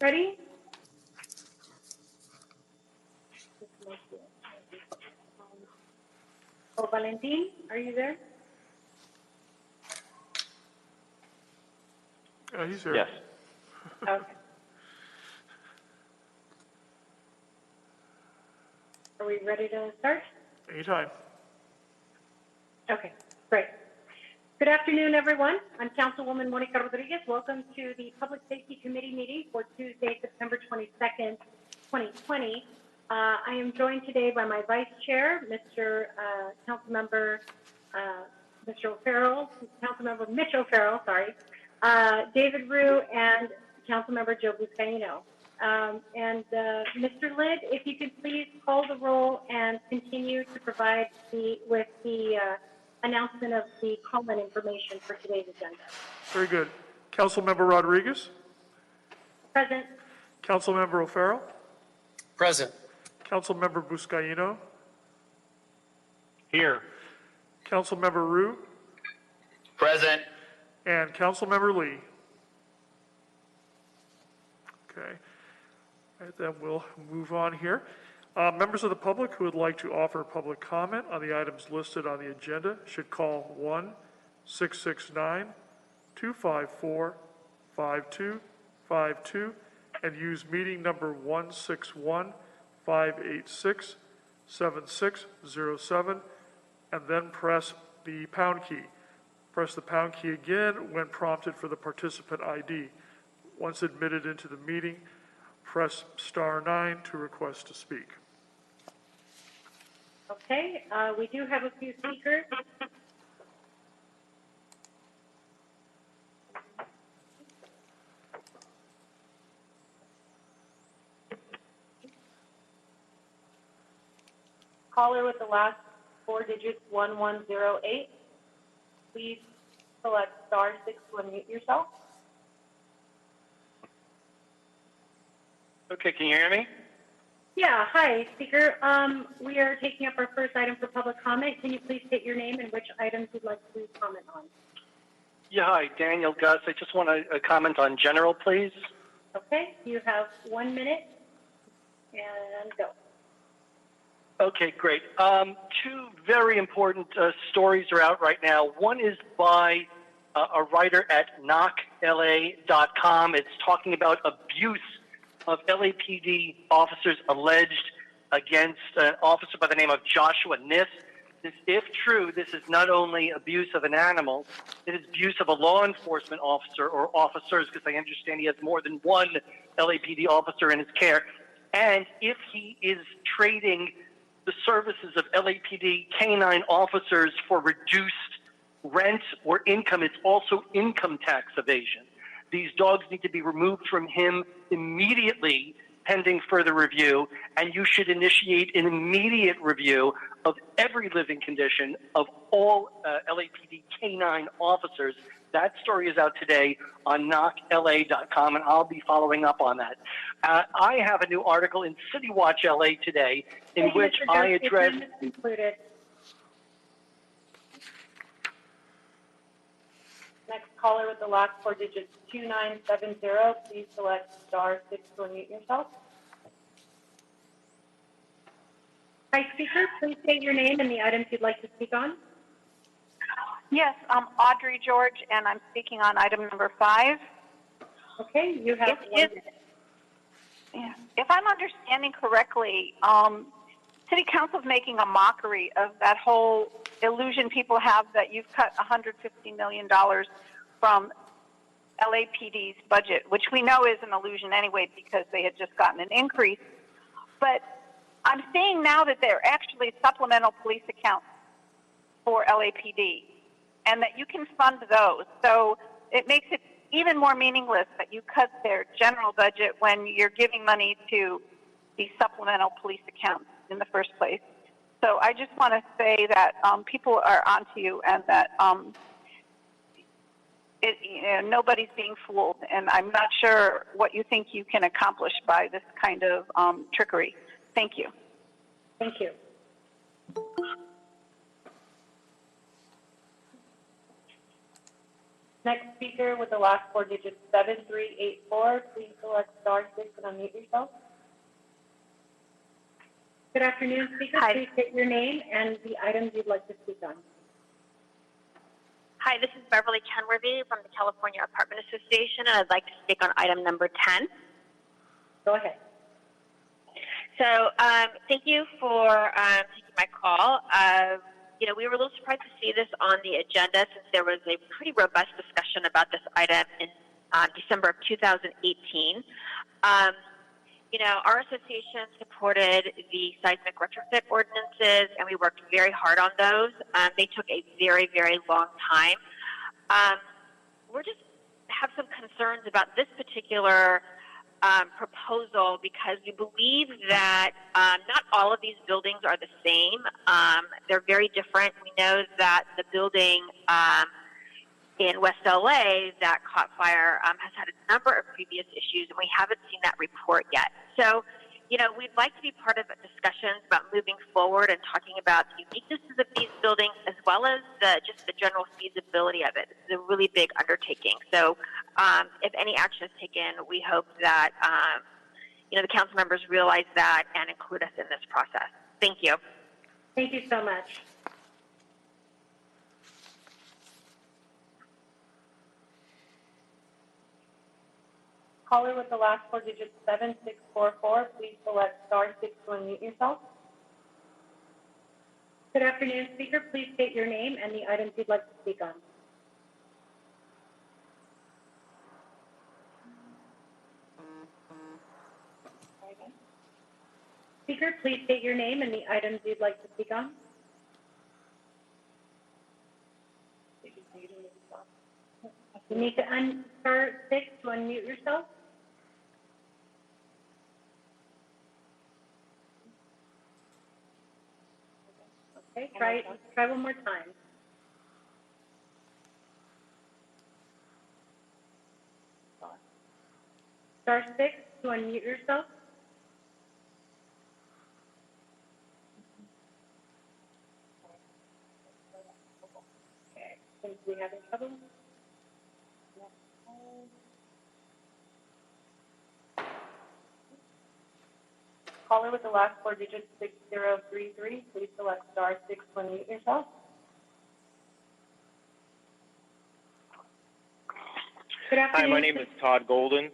Ready? Oh, Valentin, are you there? He's here. Yes. Okay. Are we ready to start? Anytime. Okay, great. Good afternoon, everyone. I'm Councilwoman Monica Rodriguez. Welcome to the Public Safety Committee meeting for Tuesday, September 22nd, 2020. I am joined today by my Vice Chair, Mr. Councilmember Mr. O'Farrell, Councilmember Mitch O'Farrell, sorry, David Rue, and Councilmember Joe Buscaino. Mr. Lidd, if you could please call the roll and continue to provide with the announcement of the call-in information for today's agenda. Very good. Councilmember Rodriguez? Present. Councilmember O'Farrell? Present. Councilmember Buscaino? Here. Councilmember Rue? Present. And Councilmember Lee? Okay. All right, then we'll move on here. Members of the public who would like to offer public comment on the items listed on the agenda should call 1-669-254-5252 and use meeting number 161-586-7607 and then press the pound key. Press the pound key again when prompted for the participant ID. Once admitted into the meeting, press *9 to request to speak. Okay, we do have a few speakers. Caller with the last 4 digits, 1108. Please select *6 to unmute yourself. Okay, can you hear me? Yeah, hi, speaker. We are taking up our first item for public comment. Can you please state your name and which items you'd like to comment on? Yeah, hi, Daniel Gus. I just want to comment on general, please. Okay, you have 1 minute and go. Okay, great. Two very important stories are out right now. One is by a writer at knockla.com. It's talking about abuse of LAPD officers alleged against an officer by the name of Joshua Niss. If true, this is not only abuse of an animal, it is abuse of a law enforcement officer or officers, because I understand he has more than one LAPD officer in his care. And if he is trading the services of LAPD canine officers for reduced rent or income, it's also income tax evasion. These dogs need to be removed from him immediately, pending further review, and you should initiate an immediate review of every living condition of all LAPD canine officers. That story is out today on knockla.com, and I'll be following up on that. I have a new article in City Watch LA today in which I address... Next caller with the last 4 digits, 2970. Please select *6 to unmute yourself. Hi, speaker. Please state your name and the items you'd like to speak on. Yes, I'm Audrey George, and I'm speaking on item number 5. Okay, you have 1 minute. If I'm understanding correctly, City Council is making a mockery of that whole illusion people have that you've cut $150 million from LAPD's budget, which we know is an illusion anyway because they had just gotten an increase. But I'm seeing now that there are actually supplemental police accounts for LAPD and that you can fund those. So it makes it even more meaningless that you cut their general budget when you're giving money to these supplemental police accounts in the first place. So I just want to say that people are onto you and that nobody's being fooled. And I'm not sure what you think you can accomplish by this kind of trickery. Thank you. Thank you. Next speaker with the last four digits, 7384. Please select star 6 and unmute yourself. Good afternoon, speaker. Hi. Please state your name and the items you'd like to speak on. Hi, this is Beverly Kenworthy from the California Apartment Association, and I'd like to speak on item number 10. Go ahead. So thank you for taking my call. We were a little surprised to see this on the agenda since there was a pretty robust discussion about this item in December of 2018. Our association supported the seismic retrofit ordinances, and we worked very hard on those. They took a very, very long time. We're just have some concerns about this particular proposal because we believe that not all of these buildings are the same. They're very different. We know that the building in West LA that caught fire has had a number of previous issues, and we haven't seen that report yet. So, we'd like to be part of discussions about moving forward and talking about the uniquenesses of these buildings as well as just the general feasibility of it. It's a really big undertaking. So, if any action is taken, we hope that the council members realize that and include us in this process. Thank you. Thank you so much. Caller with the last four digits, 7644. Please select star 6 to unmute yourself. Good afternoon, speaker. Please state your name and the items you'd like to speak on. Speaker, please state your name and the items you'd like to speak on. You need to star 6 to unmute yourself. Okay, try one more time. Star 6 to unmute yourself. Okay, think we having trouble? Caller with the last four digits, 6033. Please select star 6 to unmute yourself. Good afternoon. Hi, my name is Todd Golden.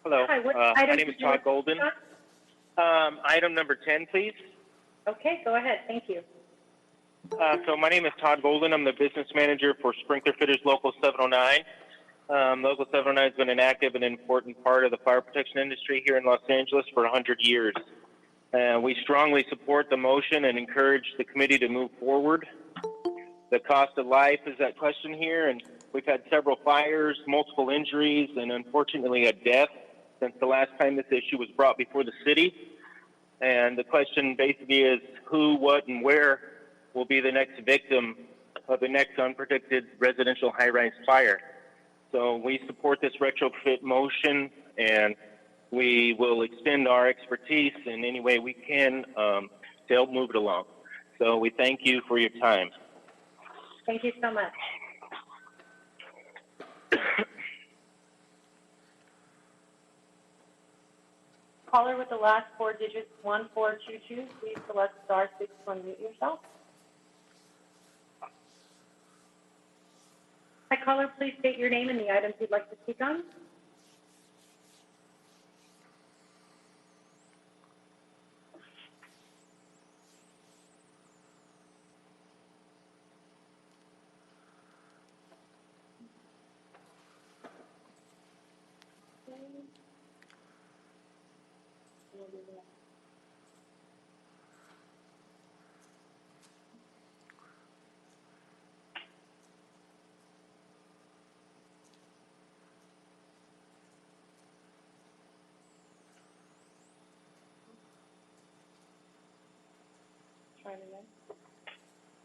Hello. Hi, what my item name is did you Todd like to Golden. speak on? Item number 10, please. Okay, go ahead. Thank you. So my name is Todd Golden. I'm the business manager for Sprinkler Fitters Local 709. Local 709 has been an active and important part of the fire protection industry here in Los Angeles for 100 years. We strongly support the motion and encourage the committee to move forward. The cost of life is at question here, and we've had several fires, multiple injuries, and unfortunately a death since the last time this issue was brought before the city. And the question basically is who, what, and where will be the next victim of the next unpredicted residential high-rise fire. So we support this retrofit motion, and we will extend our expertise in any way we can to help move it along. So we thank you for your time. Thank you so much. Caller with the last four digits, 1422. Please select star 6 to unmute yourself. Hi, caller. Please state your name and the items you'd like to speak on.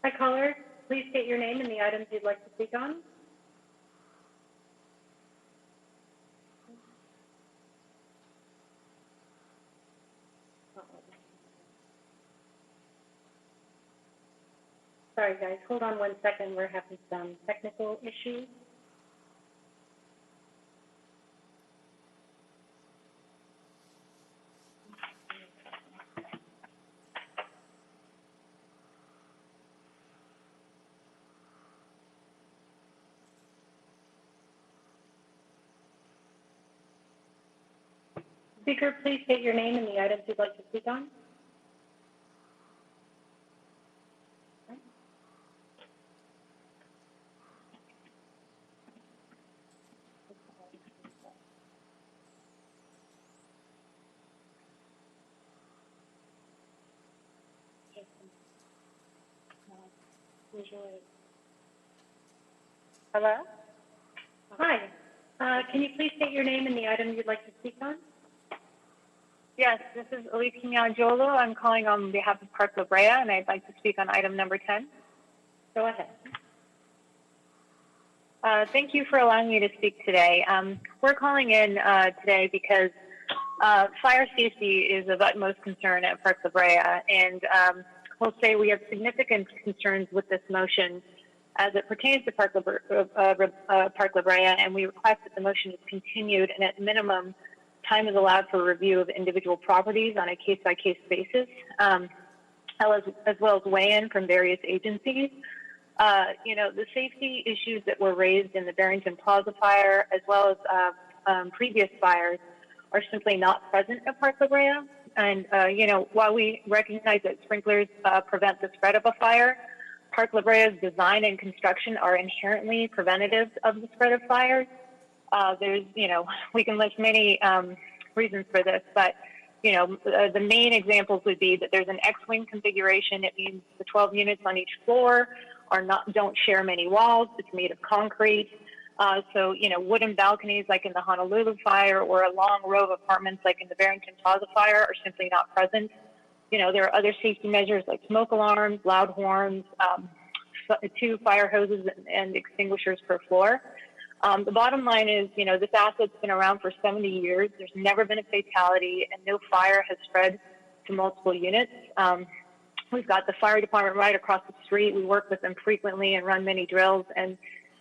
Hi, caller. Please state your name and the items you'd like to speak on. Sorry, guys. Hold on one second. We're having some technical issues. Speaker, please state your name and the items you'd like to speak on. Hello? Hi. Can you please state your name and the item you'd like to speak on? Yes, this is Elise Jolo. I'm calling on behalf of Park La Brea, and I'd like to speak on item number 10. Go ahead. Thank you for allowing me to speak today. We're calling in today because fire safety is of utmost concern at Park La Brea, and we'll say we have significant concerns with this motion as it pertains to Park La Brea, and we request that the motion is continued, and at minimum, time is allowed for review of individual properties on a case-by-case basis, as well as weigh-in from various agencies. The safety issues that were raised in the Barrington Plaza fire, as well as previous fires, are simply not present at Park La Brea. And, while we recognize that sprinklers prevent the spread of a fire, Park La Brea's design and construction are inherently preventative of the spread of fires. We can list many reasons for this, but, the main examples would be that there's an X-wing configuration. It means the 12 units on each floor don't share many walls. It's made of concrete. Wooden balconies like in the Honolulu fire or a long row of apartments like in the Barrington Plaza fire are simply not present. There are other safety measures like smoke alarms, loud horns, 2 fire hoses and extinguishers per floor. The bottom line is, this asset's been around for 70 years. There's never been a fatality, and no fire has spread to multiple units. We've got the fire department right across the street. We work with them frequently and run many drills, and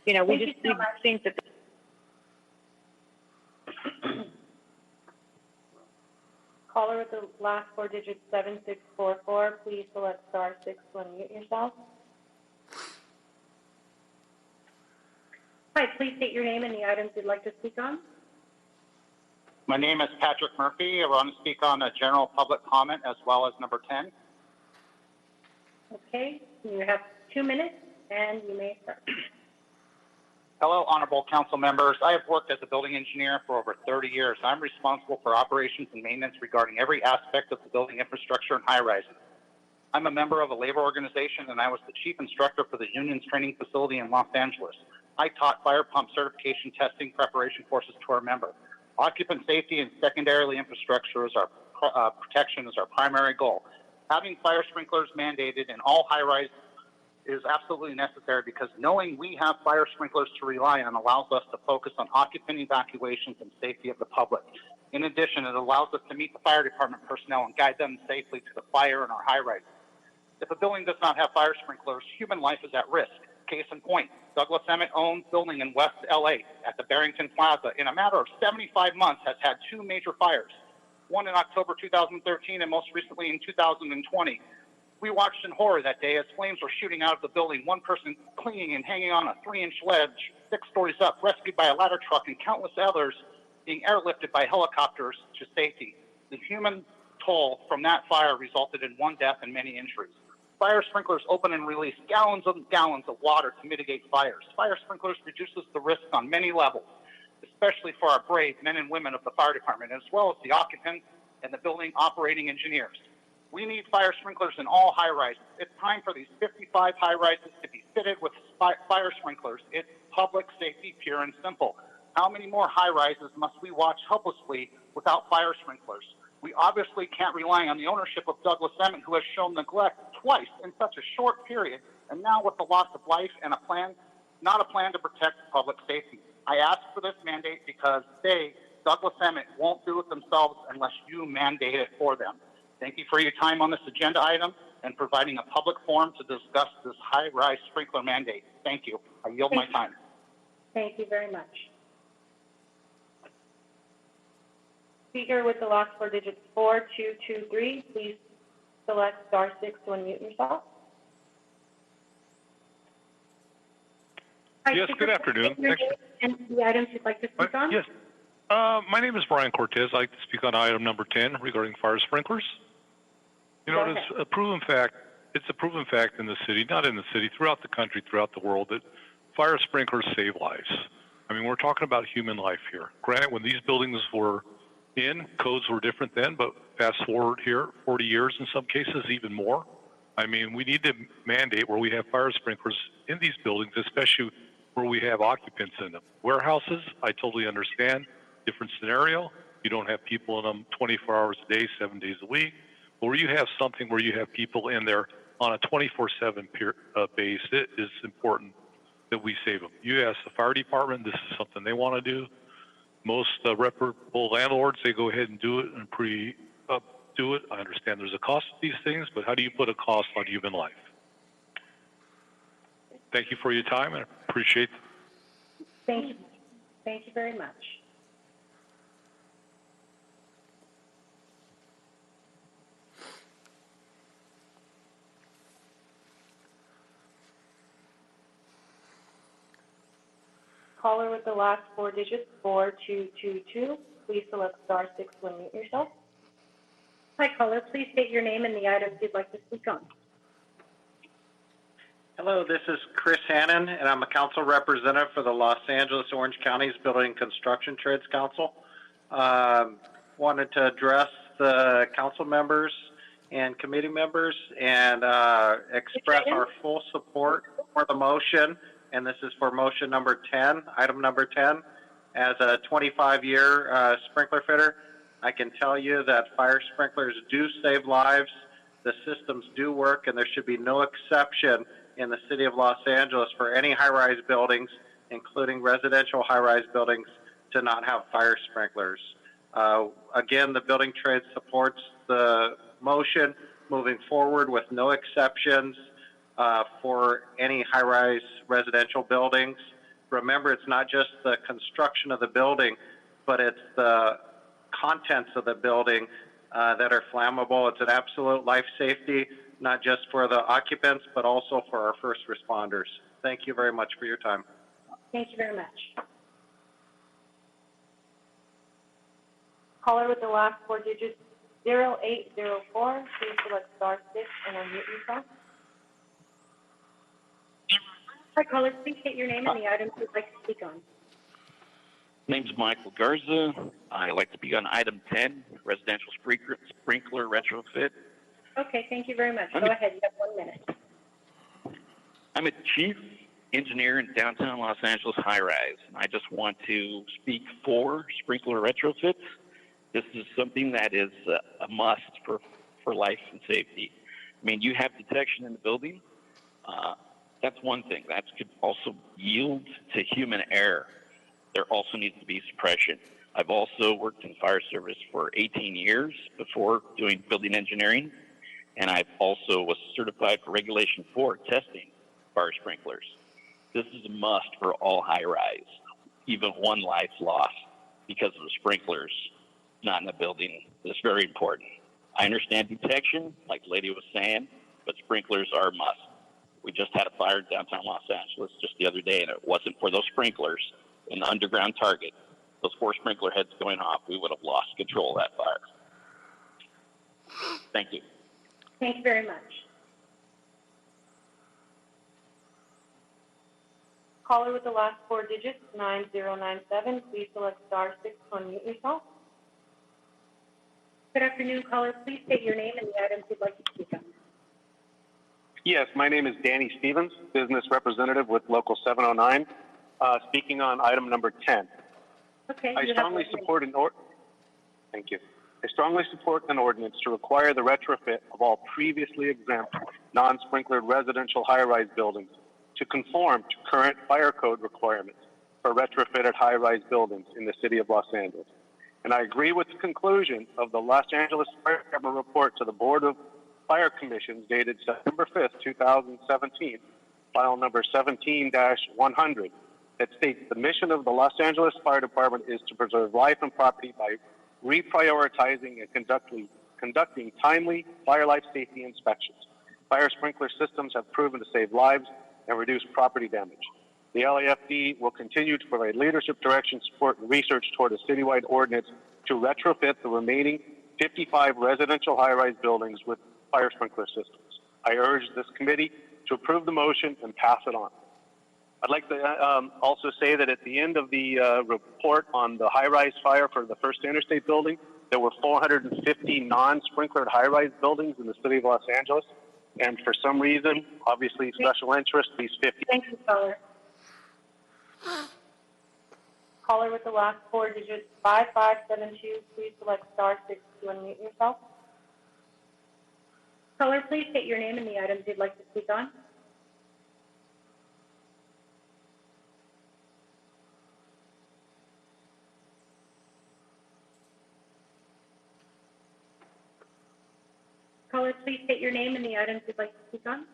we think that. Caller with the last 4 digits 7644. Please select star 6 to unmute yourself. Hi, please state your name and the items you'd like to speak on. My name is Patrick Murphy. I want to speak on a general public comment as well as number 10. Okay, you have 2 minutes and you may start. Hello, honorable council members. I have worked as a building engineer for over 30 years. I'm responsible for operations and maintenance regarding every aspect of the building infrastructure and high-rises. I'm a member of a labor organization, and I was the chief instructor for the union's training facility in Los Angeles. I taught fire pump certification testing preparation courses to our members. Occupant safety and secondarily infrastructure is our protection is our primary goal. Having fire sprinklers mandated in all high-rise is absolutely necessary because knowing we have fire sprinklers to rely on allows us to focus on occupant evacuations and safety of the public. In addition, it allows us to meet the fire department personnel and guide them safely to the fire in our high-rises. If a building does not have fire sprinklers, human life is at risk. Case in point, Douglas Emmett-owned building in West LA at the Barrington Plaza, in a matter of 75 months, has had 2 major fires, one in October 2013 and most recently in 2020. We watched in horror that day as flames were shooting out of the building, one person clinging and hanging on a 3-inch ledge 6 stories up, rescued by a ladder truck, and countless others being airlifted by helicopters to safety. The human toll from that fire resulted in 1 death and many injuries. Fire sprinklers open and release gallons of water to mitigate fires. Fire sprinklers reduces the risk on many levels, especially for our brave men and women of the fire department, as well as the occupants and the building operating engineers. We need fire sprinklers in all high-rises. It's time for these 55 high-rises to be fitted with fire sprinklers. It's public safety, pure and simple. How many more high-rises must we watch helplessly without fire sprinklers? We obviously can't rely on the ownership of Douglas Emmett, who has shown neglect twice in such a short period, and now with the loss of life and not a plan to protect public safety. I ask for this mandate because Douglas Emmett, won't do it themselves unless you mandate it for them. Thank you for your time on this agenda item and providing a public forum to discuss this high-rise sprinkler mandate. Thank you. I yield my time. Thank you very much. Speaker with the last 4 digits 4223, please select star 6 to unmute yourself. Hi, yes, Speaker, good afternoon. And the items you'd like to speak on? Yes. My name is Brian Cortez. I'd like to speak on item number 10 regarding fire sprinklers. You know, it's a proven fact. It's a proven fact in the city, not in the city, throughout the country, throughout the world, that fire sprinklers save lives. I mean, we're talking about human life here. Granted, when these buildings were in, codes were different then, but fast forward here, 40 years in some cases, even more. I mean, we need to mandate where we have fire sprinklers in these buildings, especially where we have occupants in them. Warehouses, I totally understand. Different scenario. You don't have people in them 24 hours a day, 7 days a week. But where you have something where you have people in there on a 24/7 base, it is important that we save them. You ask the fire department, this is something they want to do. Most reputable landlords, they go ahead and do it and do it. I understand there's a cost to these things, but how do you put a cost on human life? Thank you for your time. I appreciate it. Thank you. Thank you very much. Caller with the last 4 digits, 4222. Please select *6 to unmute yourself. Hi, caller. Please state your name and the items you'd like to speak on. Hello, this is Chris Hannon, and I'm a council representative for the Los Angeles Orange County's Building and Construction Trades Council. Wanted to address the council members and committee members and express our full support for the motion, and this is for motion number 10, item number 10. As a 25-year sprinkler fitter, I can tell you that fire sprinklers do save lives, the systems do work, and there should be no exception in the city of Los Angeles for any high-rise buildings, including residential high-rise buildings, to not have fire sprinklers. Again, the building trade supports the motion moving forward with no exceptions for any high-rise residential buildings. Remember, it's not just the construction of the building, but it's the contents of the building that are flammable. It's an absolute life safety, not just for the occupants, but also for our first responders. Thank you very much for your time. Thank you very much. Caller with the last 4 digits, 0804. Please select *6 and unmute yourself. Hi, caller. Please state your name and the items you'd like to speak on. Name's Michael Garza. I like to be on item 10, residential sprinkler retrofit. Okay, thank you very much. Go ahead. You have 1 minute. I'm a chief engineer in downtown Los Angeles high-rise, and I just want to speak for sprinkler retrofits. This is something that is a must for life and safety. I mean, you have detection in the building. That's one thing. That could also yield to human error. There also needs to be suppression. I've also worked in fire service for 18 years before doing building engineering, and I also was certified for Regulation 4 testing fire sprinklers. This is a must for all high-rise, even one life lost because of the sprinklers not in the building is very important. I understand detection, like the lady was saying, but sprinklers are a must. We just had a fire in downtown Los Angeles just the other day, and it wasn't for those sprinklers in the underground target. Those 4 sprinkler heads going off, we would have lost control of that fire. Thank you. Thank you very much. Caller with the last 4 digits, 9097. Please select *6 to unmute yourself. Good afternoon, caller. Please state your name and the items you'd like to speak on. Yes, my name is Danny Stevens, business representative with Local 709, speaking on item number 10. Okay. I strongly support an ordinance to require the retrofit of all previously exempt non-sprinklered residential high-rise buildings to conform to current fire code requirements for retrofitted high-rise buildings in the city of Los Angeles. And I agree with the conclusion of the Los Angeles Fire Department report to the Board of Fire Commissions dated September 5th, 2017, file number 17-100, that states the mission of the Los Angeles Fire Department is to preserve life and property by reprioritizing and conducting timely fire life safety inspections. Fire sprinkler systems have proven to save lives and reduce property damage. The LAFD will continue to provide leadership, direction, support, and research toward a citywide ordinance to retrofit the remaining 55 residential high-rise buildings with fire sprinkler systems. I urge this committee to approve the motion and pass it on. I'd like to also say that at the end of the report on the high-rise fire for the First Interstate building, there were 450 non-sprinklered high-rise buildings in the city of Los Angeles. And for some reason, obviously special interest, these 50. Thank you, caller. Caller with the last four digits, 5572, please select star 6 to unmute yourself. Caller, please state your name and the items you'd like to speak on. Caller, please state your name and the items you'd like to speak on.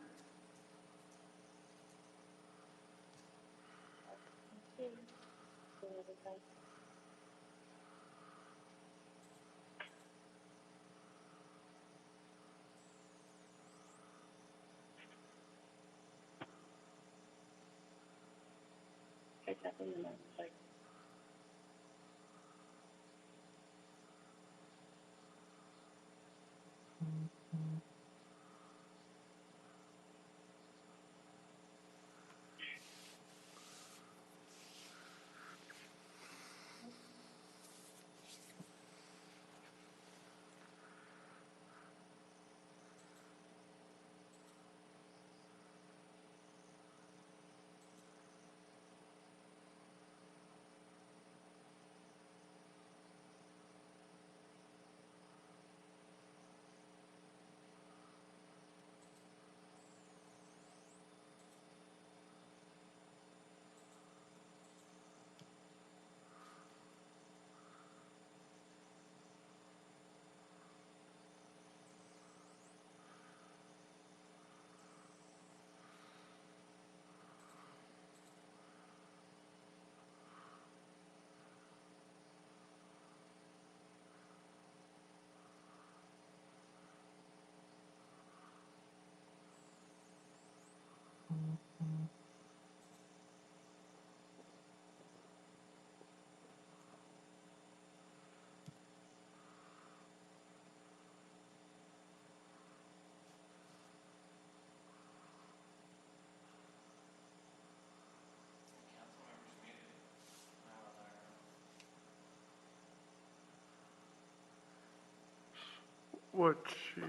What she...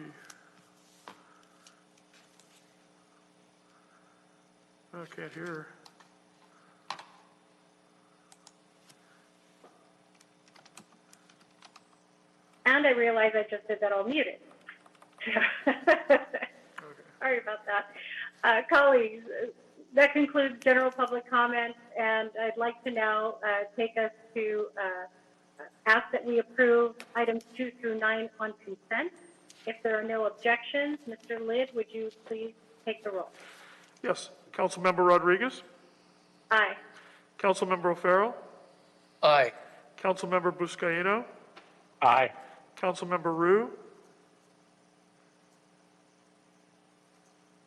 I can't hear her. And I realize I just did that all muted. Sorry about that. Colleagues, that concludes general public comments, and I'd like to now take us to ask that we approve items 2 through 9 on consent. If there are no objections, Mr. Lid, would you please take the roll? Yes. Councilmember Rodriguez? Aye. Councilmember O'Farrell? Aye. Councilmember Buscaino? Aye. Councilmember Rue?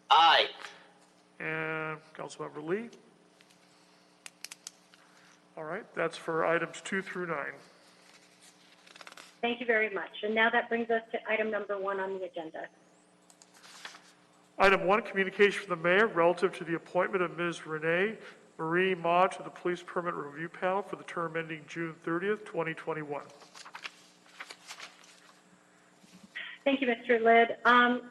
Aye. And Councilmember Lee? All right, that's for items 2 through 9. Thank you very much. And now that brings us to item number 1 on the agenda. Item 1, communication from the mayor relative to the appointment of Ms. Renee Marie Ma to the Police Permit Review Panel for the term ending June 30th, 2021. Thank you, Mr. Lid.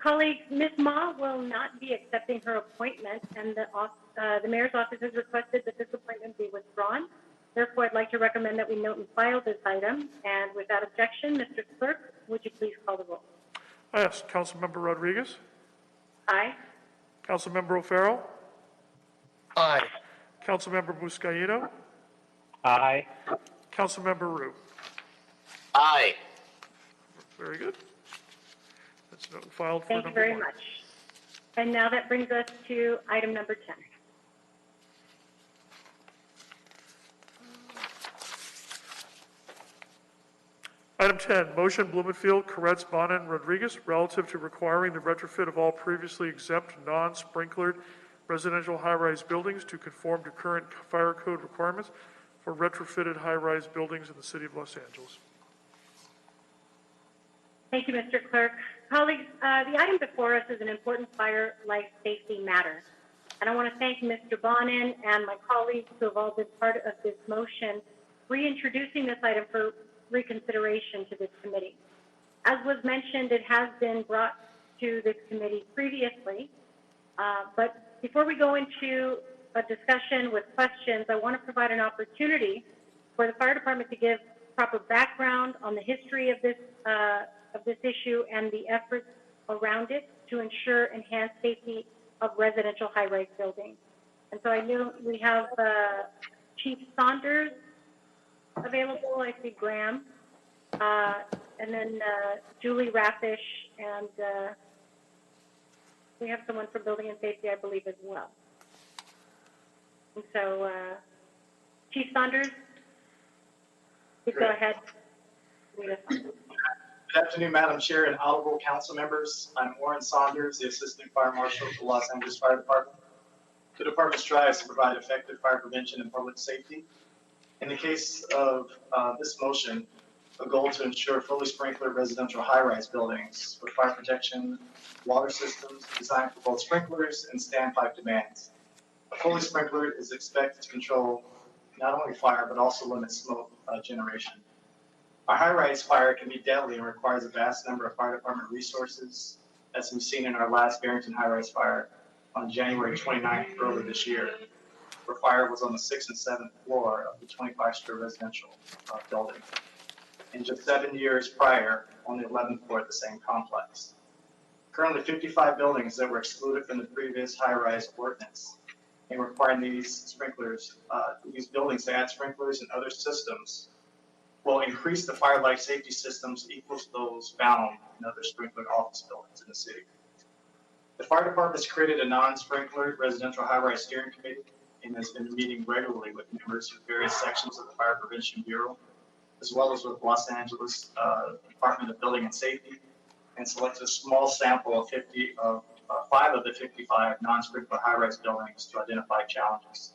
Colleagues, Ms. Ma will not be accepting her appointment, and the mayor's office has requested that this appointment be withdrawn. Therefore, I'd like to recommend that we note and file this item. And without objection, Mr. Clerk, would you please call the roll? Yes, Councilmember Rodriguez? Aye. Councilmember O'Farrell? Aye. Councilmember Buscaino? Aye. Councilmember Rue? Aye. Very good. That's note and filed for Thank you number very 1. much. And now that brings us to item number 10. Item 10, motion Blumenfield, Koretz, Bonin, Rodriguez relative to requiring the retrofit of all previously exempt non-sprinklered residential high-rise buildings to conform to current fire code requirements for retrofitted high-rise buildings in the city of Los Angeles. Thank you, Mr. Clerk. Colleagues, the item before us is an important fire life safety matter. And I want to thank Mr. Bonin and my colleagues who have all been part of this motion, reintroducing this item for reconsideration to this committee. As was mentioned, it has been brought to this committee previously. But before we go into a discussion with questions, I want to provide an opportunity for the fire department to give proper background on the history of this issue and the efforts around it to ensure enhanced safety of residential high-rise buildings. And so I know we have Chief Saunders available. I see Graham, and then Julie Raffish, and we have someone from Building and Safety, I believe, as well. And so, Chief Saunders, please go ahead. Good afternoon, Madam Chair and honorable council members. I'm Warren Saunders, the Assistant Fire Marshal for the Los Angeles Fire Department. The department strives to provide effective fire prevention and public safety. In the case of this motion, a goal to ensure fully sprinklered residential high-rise buildings with fire protection, water systems designed for both sprinklers and standpipe demands. A fully sprinklered is expected to control not only fire, but also limit smoke generation. A high-rise fire can be deadly and requires a vast number of fire department resources, as we've seen in our last Barrington high-rise fire on January 29th earlier this year, where fire was on the 6th and 7th floor of the 25-story residential building. And just 7 years prior, on the 11th floor at the same complex. Currently, 55 buildings that were excluded from the previous high-rise ordinance and requiring these sprinklers, these buildings to add sprinklers and other systems will increase the fire life safety systems equal to those found in other sprinklered office buildings in the city. The fire department has created a non-sprinkler residential high-rise steering committee and has been meeting regularly with members of various sections of the Fire Prevention Bureau, as well as with Los Angeles Department of Building and Safety, and selected a small sample of 5 of the 55 non-sprinkler high-rise buildings to identify challenges.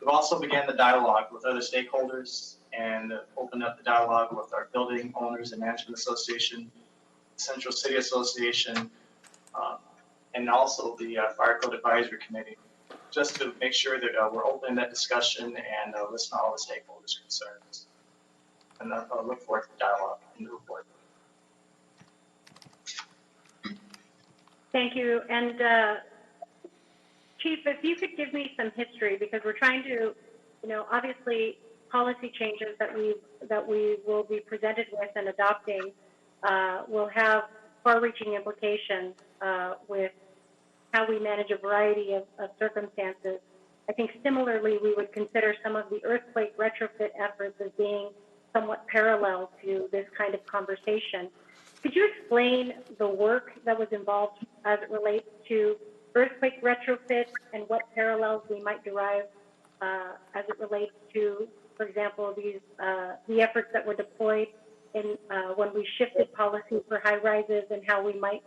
We've also began the dialogue with other stakeholders and opened up the dialogue with our Building Owners and Management Association, Central City Association, and also the Fire Code Advisory Committee, just to make sure that we're opening that discussion and listen to all the stakeholders' concerns. And I look forward to the dialogue in the report. Thank you. And Chief, if you could give me some history, because we're trying to, obviously policy changes that we will be presented with and adopting will have far-reaching implications with how we manage a variety of circumstances. I think similarly, we would consider some of the earthquake retrofit efforts as being somewhat parallel to this kind of conversation. Could you explain the work that was involved as it relates to earthquake retrofit and what parallels we might derive as it relates to, for example, the efforts that were deployed in when we shifted policy for high rises and how we might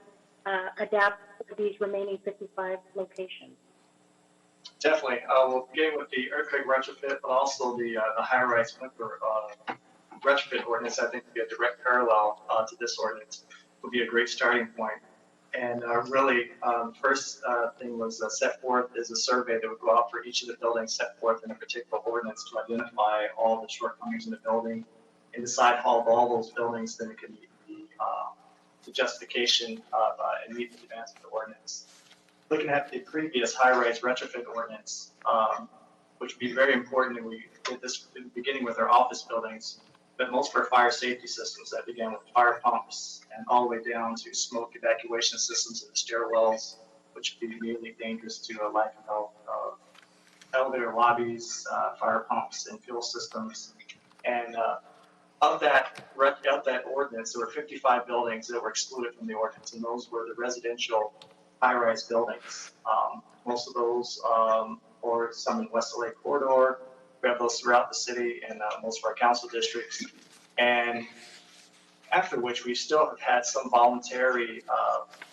adapt to these remaining 55 locations? Definitely. We'll begin with the earthquake retrofit, but also the high-rise sprinkler retrofit ordinance. I think would be a direct parallel to this ordinance. Would be a great starting point. And really, first thing was set forth is a survey that would go out for each of the buildings set forth in a particular ordinance to identify all the shortcomings in the building and decide how of all those buildings then it can meet the justification of and meet the demands of the ordinance. Looking at the previous high-rise retrofit ordinance, which would be very important, and we did this in the beginning with our office buildings, but most of our fire safety systems that began with fire pumps and all the way down to smoke evacuation systems in the stairwells, which would be immediately dangerous to life and health of elevator lobbies, fire pumps, and fuel systems. And of that ordinance, there were 55 buildings that were excluded from the ordinance, and those were the residential high-rise buildings. Most of those, or some in West LA corridor. We have those throughout the city and most of our council districts. And after which we still have had some voluntary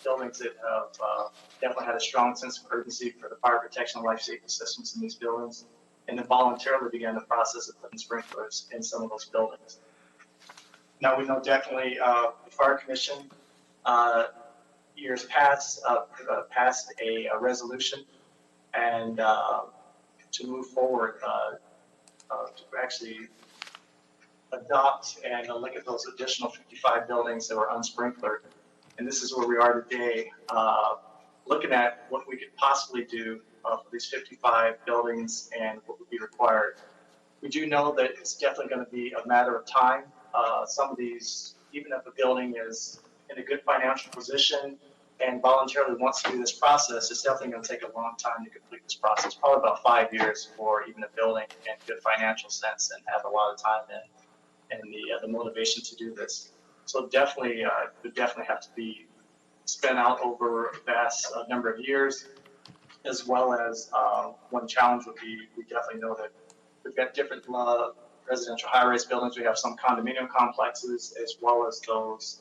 buildings that have definitely had a strong sense of urgency for the fire protection and life safety systems in these buildings, and then voluntarily began the process of putting sprinklers in some of those buildings. Now, we know definitely the Fire Commission years past passed a resolution and to move forward to actually adopt and look at those additional 55 buildings that were unsprinklered. And this is where we are today, looking at what we could possibly do for these 55 buildings and what would be required. We do know that it's definitely going to be a matter of time. Some of these, even if a building is in a good financial position and voluntarily wants to do this process, it's definitely going to take a long time to complete this process, probably about 5 years for even a building in good financial sense and have a lot of time and the motivation to do this. So definitely, it would definitely have to be spent out over a vast number of years, as well as one challenge would be, we definitely know that we've got different residential high-rise buildings. We have some condominium complexes, as well as those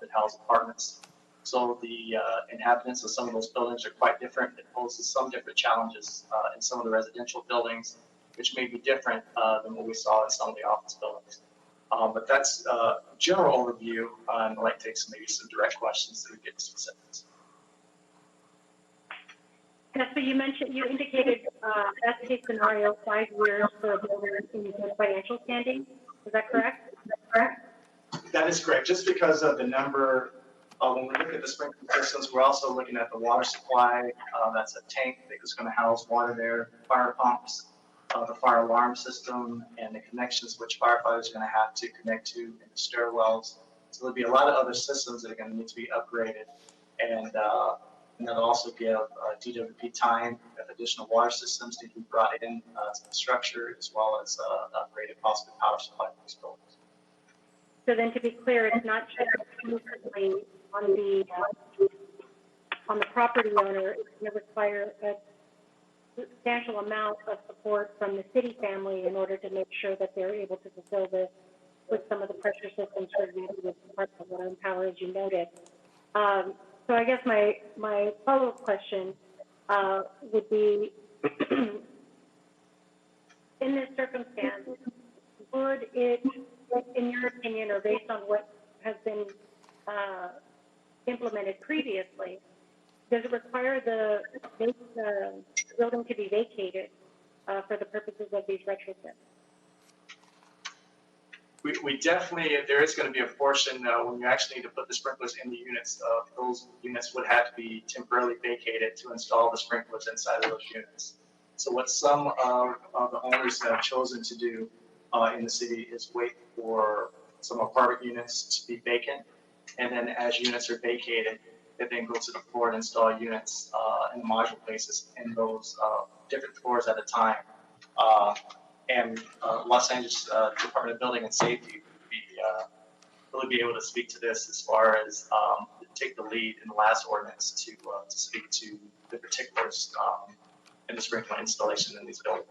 that house apartments. So the inhabitants of some of those buildings are quite different. It poses some different challenges in some of the residential buildings, which may be different than what we saw in some of the office buildings. But that's a general overview, and I'd like to take maybe some direct questions that we get to specifics. So you indicated best case scenario, 5 years for a building in good financial standing. Is that correct? That is correct. Just because of the number, when we look at the sprinkler systems, we're also looking at the water supply. That's a tank that is going to house water there, fire pumps, the fire alarm system, and the connections which firefighters are going to have to connect to in the stairwells. So there'll be a lot of other systems that are going to need to be upgraded, and that'll also give DWP time if additional water systems need to be brought in to the structure, as well as upgraded possible power supply for these buildings. So then, to be clear, it's not just exclusively on the property owner. It's going to require a substantial amount of support from the city family in order to make sure that they're able to fulfill this with some of the pressure systems, for example, with the Department of Water and Power, as you noted. So I guess my follow-up question would be, in this circumstance, would it, in your opinion, or based on what has been implemented previously, does it require the building to be vacated for the purposes of these retrofits? We definitely, there is going to be a portion when you actually need to put the sprinklers in the units. Those units would have to be temporarily vacated to install the sprinklers inside of those units. So what some of the owners have chosen to do in the city is wait for some apartment units to be vacant, and then as units are vacated, they then go to the floor and install units in module basis in those different floors at a time. And Los Angeles Department of Building and Safety would really be able to speak to this as far as take the lead in the last ordinance to speak to the particulars in the sprinkler installation in these buildings.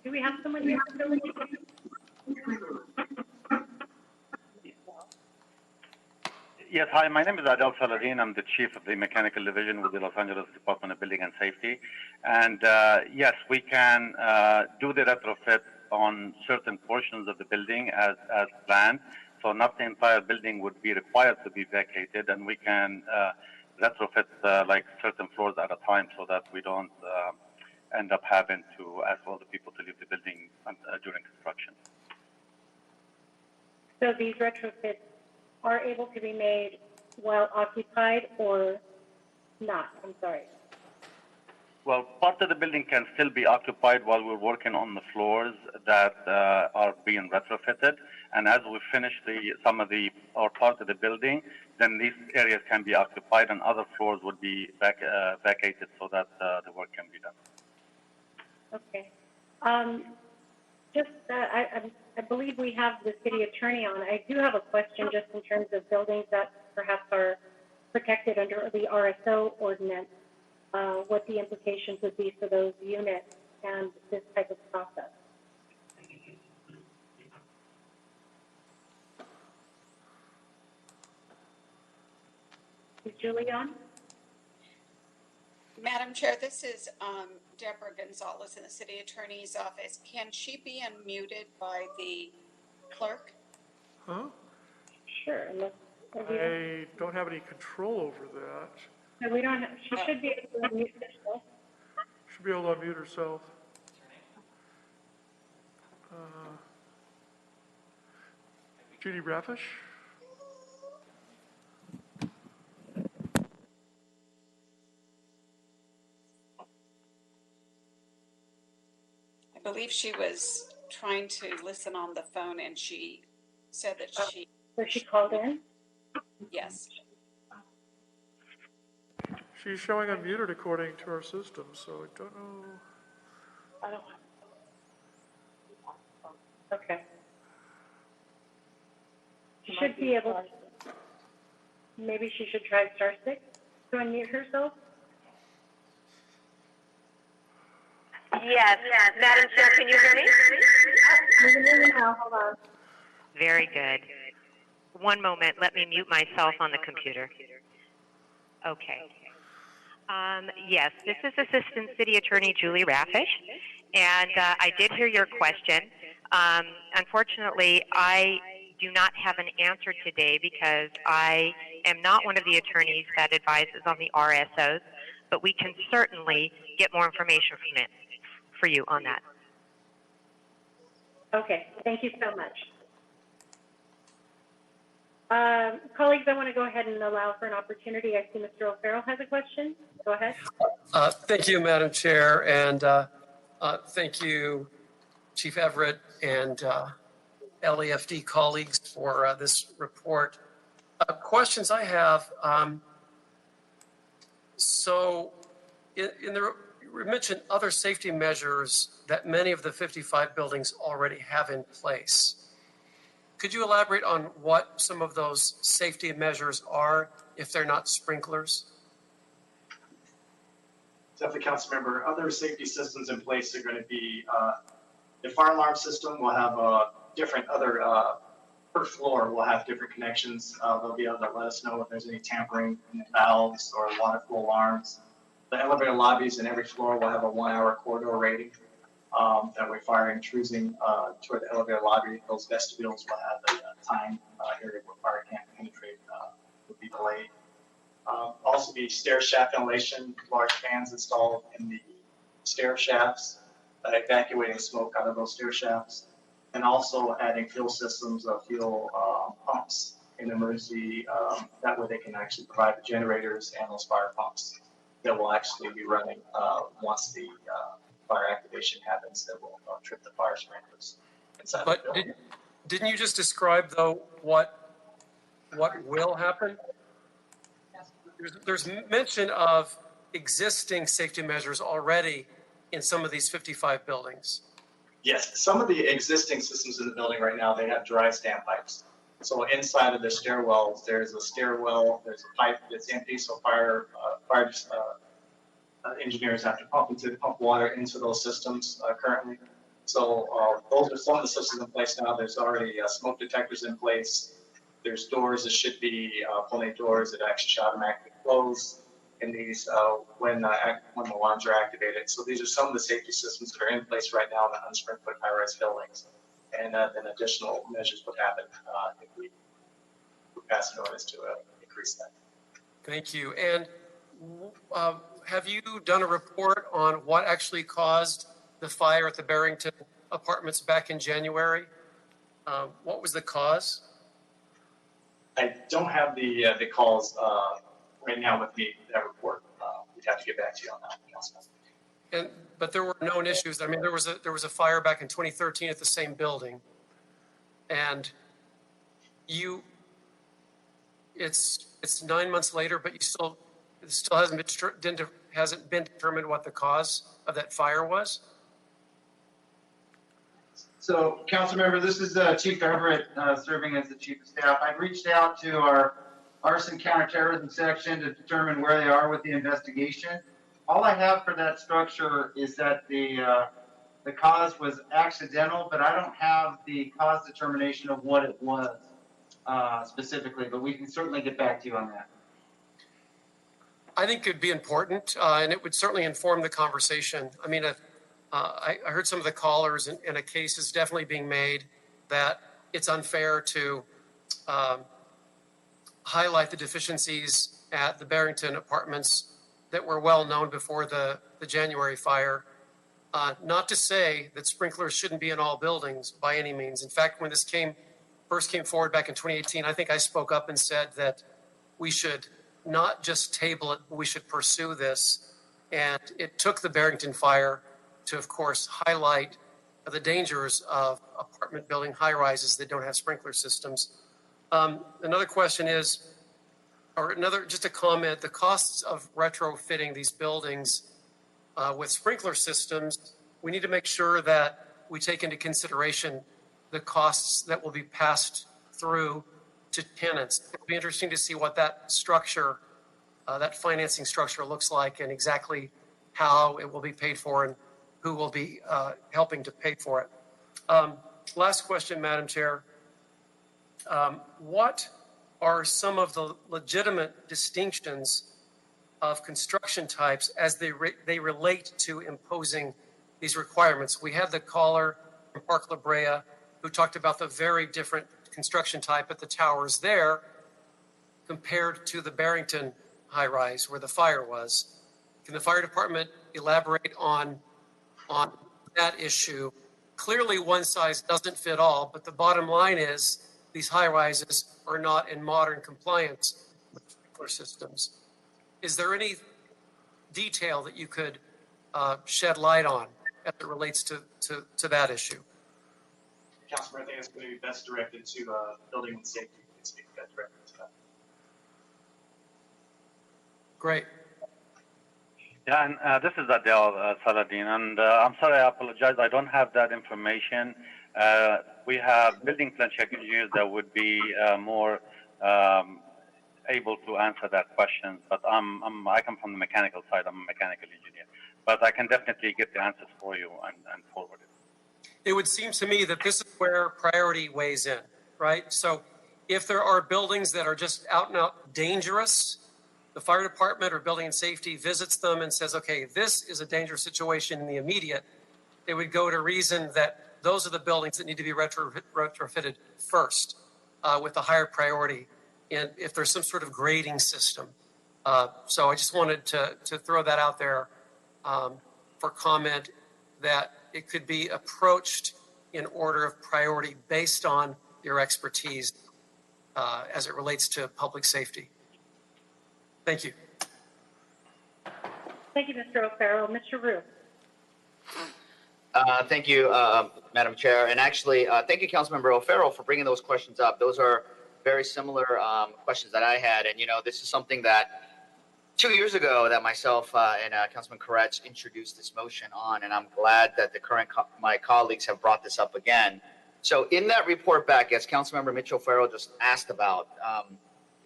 Do we have someone here? Yes, hi, my name is Adel Saladin. I'm the chief of the mechanical division with the Los Angeles Department of Building and Safety. And yes, we can do the retrofit on certain portions of the building as planned. So not the entire building would be required to be vacated, and we can retrofit like certain floors at a time so that we don't end up having to ask all the people to leave the building during construction. So these retrofits are able to be made while occupied or not? I'm sorry. Well, part of the building can still be occupied while we're working on the floors that are being retrofitted. And as we finish some of the or part of the building, then these areas can be occupied and other floors would be vacated so that the work can be done. Okay. I believe we have the city attorney on. I do have a question just in terms of buildings that perhaps are protected under the RSO ordinance, what the implications would be for those units and this type of process. Julie on? Madam Chair, this is Deborah Gonzalez in the City Attorney's Office. Can she be unmuted by the clerk? Huh? Sure. I don't have any control over that. No, we don't have, she should be able to unmute herself. Should be able to unmute herself. Judy Raffish? I believe she was trying to listen on the phone and she said that she... So she called in? Yes. She's showing unmuted according to our system, so I don't know. I don't. Okay. She should be able to. Maybe she should try *6 to unmute herself. Yes, Madam Chair, can you hear me? We can hear you now. Hold on. Very good. One moment. Let me mute myself on the computer. Okay. Yes, this is Assistant City Attorney Julie Raffish, and I did hear your question. Unfortunately, I do not have an answer today because I am not one of the attorneys that advises on the RSOs, but we can certainly get more information from it for you on that. Okay, thank you so much. Colleagues, I want to go ahead and allow for an opportunity. I see Mr. O'Farrell has a question. Go ahead. Thank you, Madam Chair, and thank you, Chief Everett and LAFD colleagues for this report. Questions I have, so in the you mentioned other safety measures that many of the 55 buildings already have in place. Could you elaborate on what some of those safety measures are if they're not sprinklers? Definitely, council member. Other safety systems in place are going to be the fire alarm system will have different other per floor will have different connections. They'll be able to let us know if there's any tampering in the valves or water flow alarms. The elevator lobbies in every floor will have a 1 hour corridor rating. That way fire intrusion toward the elevator lobby, those vestibules will have a time area where fire can't penetrate, would be delayed. Also be stair shaft ventilation, large fans installed in the stair shafts, evacuating smoke out of those stair shafts, and also adding fuel systems of fuel pumps in emergency, that way they can actually provide the generators and those fire pumps that will actually be running once the fire activation happens, that will trip the fire sprinklers inside the building. Didn't you just describe, though, what will happen? There's mention of existing safety measures already in some of these 55 buildings. Yes, some of the existing systems in the building right now, they have dry standpipes. So inside of the stairwells, there's a stairwell, there's a pipe that's empty, so fire engineers have to pump water into those systems currently. So those are some of the systems in place now. There's already smoke detectors in place. There's doors that should be pulling doors that actually automatically close in these when the alarms are activated. So these are some of the safety systems that are in place right now in the unsprinkled high-rise buildings. And then additional measures would happen if we pass an ordinance to increase that. Thank you. And have you done a report on what actually caused the fire at the Barrington Apartments back in January? What was the cause? I don't have the calls right now with me, that report. We'd have to get back to you on that, Councilman. But there were known issues. I mean, there was a fire back in 2013 at the same building, and it's 9 months later, but it still hasn't been determined what the cause of that fire was. So, council member, this is Chief Everett serving as the chief of staff. I've reached out to our arson counterterrorism section to determine where they are with the investigation. All I have for that structure is that the cause was accidental, but I don't have the cause determination of what it was specifically, but we can certainly get back to you on that. I think it'd be important, and it would certainly inform the conversation. I mean, I heard some of the callers, and a case is definitely being made that it's unfair to highlight the deficiencies at the Barrington Apartments that were well known before the January fire. Not to say that sprinklers shouldn't be in all buildings by any means. In fact, when this first came forward back in 2018, I think I spoke up and said that we should not just table it, but we should pursue this. And it took the Barrington fire to, of course, highlight the dangers of apartment building high-rises that don't have sprinkler systems. Another question is, just a comment, the costs of retrofitting these buildings with sprinkler systems, we need to make sure that we take into consideration the costs that will be passed through to tenants. It'll be interesting to see what that structure, that financing structure looks like, and exactly how it will be paid for and who will be helping to pay for it. Last question, Madam Chair. What are some of the legitimate distinctions of construction types as they relate to imposing these requirements? We had the caller from Park La Brea who talked about the very different construction type at the towers there compared to the Barrington high-rise where the fire was. Can the fire department elaborate on that issue? Clearly, one size doesn't fit all, but the bottom line is these high-rises are not in modern compliance with sprinkler systems. Is there any detail that you could shed light on as it relates to that issue? Councilman, I think it's going to be best directed to building and safety. You can speak that directly to that. Great. Yeah, and this is Adele Saladin, and I'm sorry, I apologize. I don't have that information. We have building plan check engineers that would be more able to answer that question, but I come from the mechanical side. I'm a mechanical engineer, but I can definitely get the answers for you and forward it. It would seem to me that this is where priority weighs in, right? So if there are buildings that are just out and out dangerous, the fire department or building and safety visits them and says, okay, this is a dangerous situation in the immediate. They would go to reason that those are the buildings that need to be retrofitted first with a higher priority, and if there's some sort of grading system. So I just wanted to throw that out there for comment, that it could be approached in order of priority based on your expertise as it relates to public safety. Thank you. Thank you, Mr. O'Farrell. Mr. Rue. Thank you, Madam Chair. And actually, thank you, Councilmember O'Farrell, for bringing those questions up. Those are very similar questions that I had. And, you know, this is something that 2 years ago that myself and Councilman Koretz introduced this motion on, and I'm glad that my colleagues have brought this up again. So in that report back, as Councilmember Mitchell Farrell just asked about,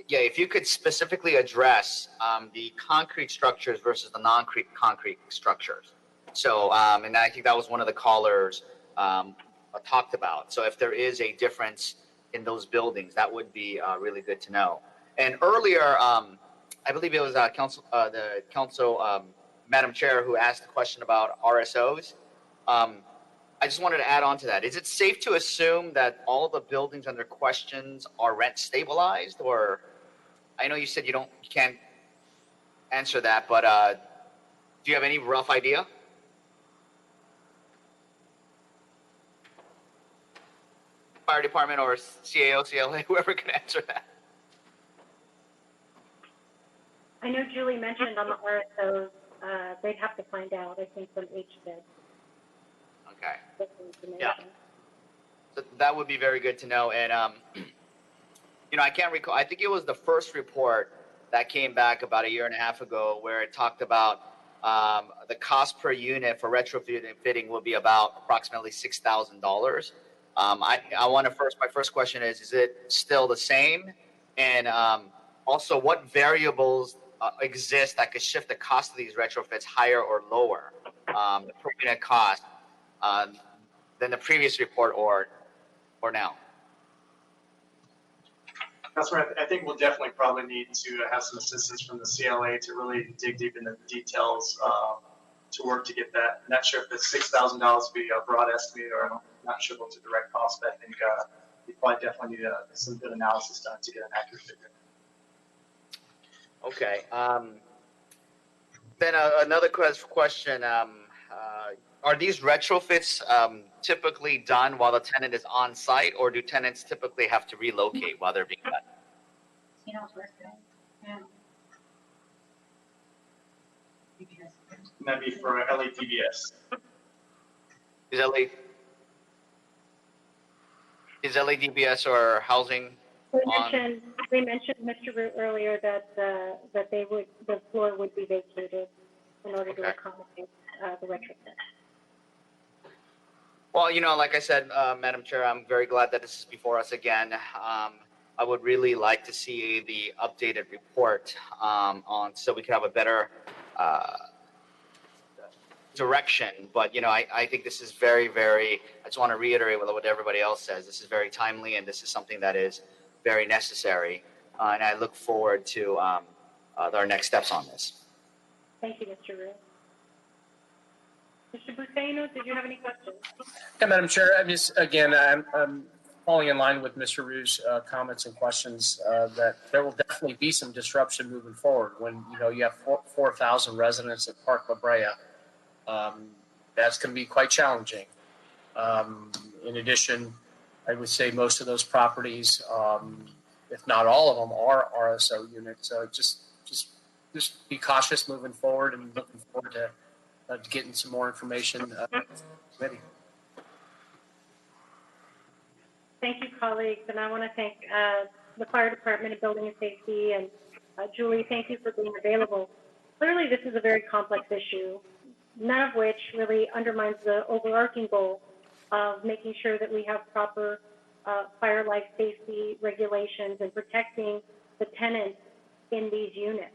yeah, if you could specifically address the concrete structures versus the non-concrete structures. So, and I think that was one of the callers talked about. So if there is a difference in those buildings, that would be really good to know. And earlier, I believe it was the council, Madam Chair, who asked the question about RSOs. I just wanted to add on to that. Is it safe to assume that all of the buildings under questions are rent stabilized? Or I know you said you can't answer that, but do you have any rough idea? Fire department or CAO, CLA, whoever can answer that. I know Julie mentioned on the RSOs, they'd have to find out, I think, from HBID. Okay. Yeah. So that would be very good to know. And, you know, I can't recall. I think it was the first report that came back about 1.5 years ago where it talked about the cost per unit for retrofitting will be about approximately $6,000. My first question is it still the same? And also, what variables exist that could shift the cost of these retrofits higher or lower, the per unit cost, than the previous report or now? Councilman, I think we'll definitely probably need to have some assistance from the CLA to really dig deep into the details to work to get that. I'm not sure if the $6,000 would be a broad estimate, or I'm not sure what's a direct cost, but I think we probably definitely need some good analysis done to get an accurate figure. Okay. Then another question. Are these retrofits typically done while the tenant is on site, or do tenants typically have to relocate while they're being done? That'd be for LATBS. Is LADBS or housing? We mentioned Mr. Root earlier that the floor would be vacated in order to accommodate the retrofit. Well, like I said, Madam Chair, I'm very glad that this is before us again. I would really like to see the updated report so we can have a better direction. But, I think this is very, very, I just want to reiterate what everybody else says. This is very timely, and this is something that is very necessary. And I look forward to our next steps on this. Thank you, Mr. Root. Mr. Buscaino, did you have any questions? Yeah, Madam Chair, I'm falling in line with Mr. Rue's comments and questions that there will definitely be some disruption moving forward when you have 4,000 residents at Park La Brea. That's going to be quite challenging. In addition, I would say most of those properties, if not all of them, are RSO units. So just be cautious moving forward, and looking forward to getting some more information ready. Thank you, colleagues, and I want to thank the Fire Department and Building and Safety, and Julie, thank you for being available. Clearly, this is a very complex issue, none of which really undermines the overarching goal of making sure that we have proper fire life safety regulations and protecting the tenants in these units.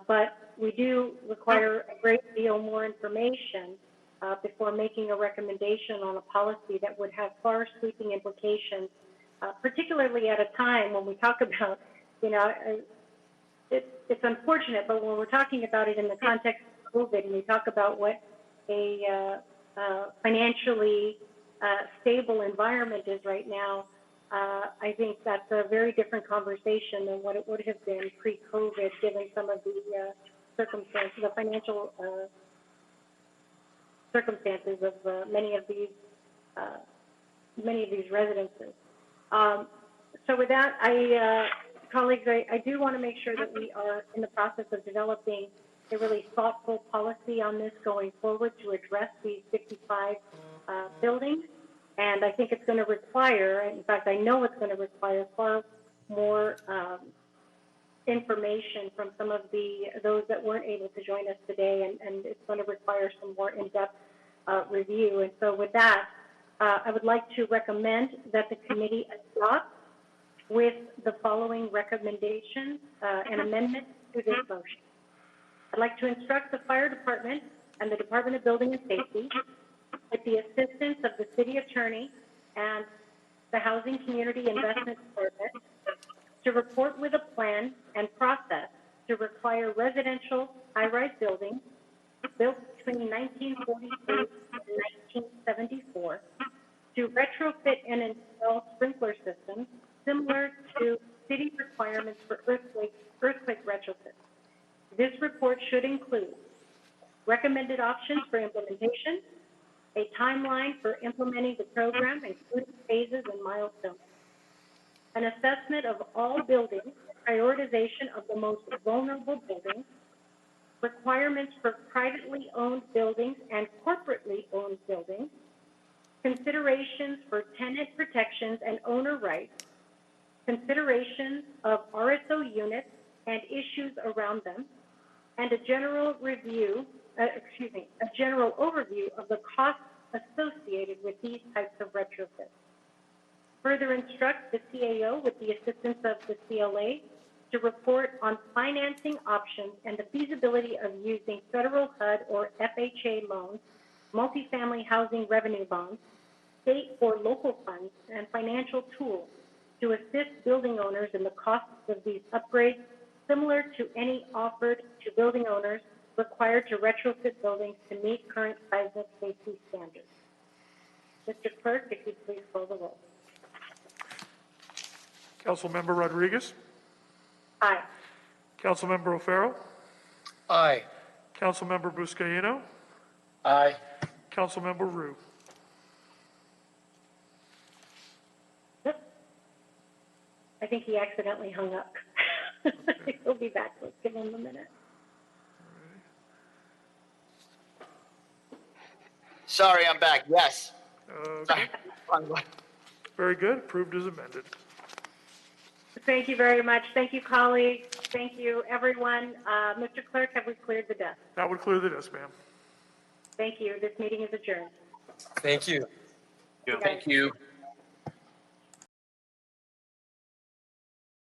But we do require a great deal more information before making a recommendation on a policy that would have far sweeping implications, particularly at a time when we talk about, it's unfortunate, but when we're talking about it in the context of COVID, and we talk about what a financially stable environment is right now, I think that's a very different conversation than what it would have been pre-COVID, given some of the circumstances, the financial circumstances of many of these residences. So with that, colleagues, I do want to make sure that we are in the process of developing a really thoughtful policy on this going forward to address these 55 buildings. And I think it's going to require, in fact, I know it's going to require far more information from some of those that weren't able to join us today, and it's going to require some more in-depth review. And so with that, I would like to recommend that the committee adopt with the following recommendations and amendments to this motion. I'd like to instruct the Fire Department and the Department of Building and Safety, with the assistance of the City Attorney and the Housing Community Investment Department, to report with a plan and process to require residential high-rise buildings built between 1943 and 1974 to retrofit and install sprinkler systems similar to city requirements for earthquake retrofits. This report should include recommended options for implementation, a timeline for implementing the program, including phases and milestones, an assessment of all buildings, prioritization of the most vulnerable buildings, requirements for privately owned buildings and corporately owned buildings, considerations for tenant protections and owner rights, considerations of RSO units and issues around them, and a general overview of the costs associated with these types of retrofits. Further instruct the CAO, with the assistance of the CLA, to report on financing options and the feasibility of using federal HUD or FHA loans, multifamily housing revenue bonds, state or local funds, and financial tools to assist building owners in the costs of these upgrades, similar to any offered to building owners required to retrofit buildings to meet current seismic safety standards. Mr. Clerk, if you please call the roll. Councilmember Rodriguez? Aye. Councilmember O'Farrell? Aye. Councilmember Buscaino? Aye. Councilmember Rue? Yep. I think he accidentally hung up. He'll be back. Let's give him a minute. Sorry, I'm back. Yes. Okay. Very good. Approved as amended. Thank you very much. Thank you, colleagues. Thank you, everyone. Mr. Clerk, have we cleared the desk? That would clear the desk, ma'am. Thank you. This meeting is adjourned. Thank you. Thank you.